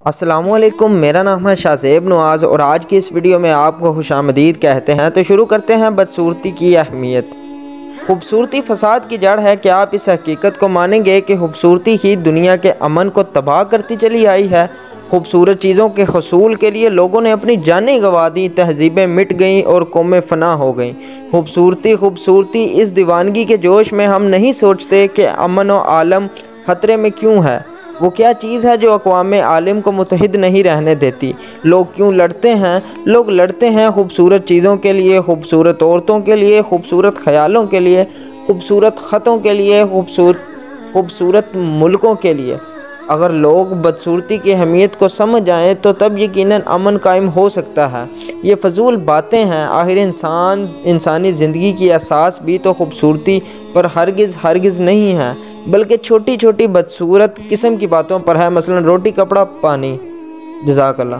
السلام علیکم، میرا نام ہے شاہزیب نواز اور آج کی اس ویڈیو میں آپ کو خوش آمدید کہتے ہیں۔ تو شروع کرتے ہیں بدصورتی کی اہمیت۔ خوبصورتی فساد کی جڑ ہے۔ کیا آپ اس حقیقت کو مانیں گے کہ خوبصورتی ہی دنیا کے امن کو تباہ کرتی چلی آئی ہے؟ خوبصورت چیزوں کے حصول کے لیے لوگوں نے اپنی جانیں گنوا دیں، تہذیبیں مٹ گئیں اور قومیں فنا ہو گئیں۔ خوبصورتی اس دیوانگی کے جوش میں ہم نہیں سوچتے کہ امن و عالم خطرے میں کیوں ہے۔ وہ کیا چیز ہے جو اقوام عالم کو متحد نہیں رہنے دیتی؟ لوگ کیوں لڑتے ہیں؟ لوگ لڑتے ہیں خوبصورت چیزوں کے لیے، خوبصورت عورتوں کے لیے، خوبصورت خیالوں کے لیے، خوبصورت خطوں کے لیے، خوبصورت ملکوں کے لیے۔ اگر لوگ بدصورتی کی اہمیت کو سمجھ جائیں تو تب یقیناً امن قائم ہو سکتا ہے۔ یہ فضول باتیں ہیں۔ آخر انسانی زندگی کی اساس بھی تو خوبصورتی پر ہرگز نہیں ہے، بلکہ چھوٹی چھوٹی بدصورت قسم کی باتوں پر ہے، مثلا روٹی، کپڑا، پانی۔ جزاک اللہ۔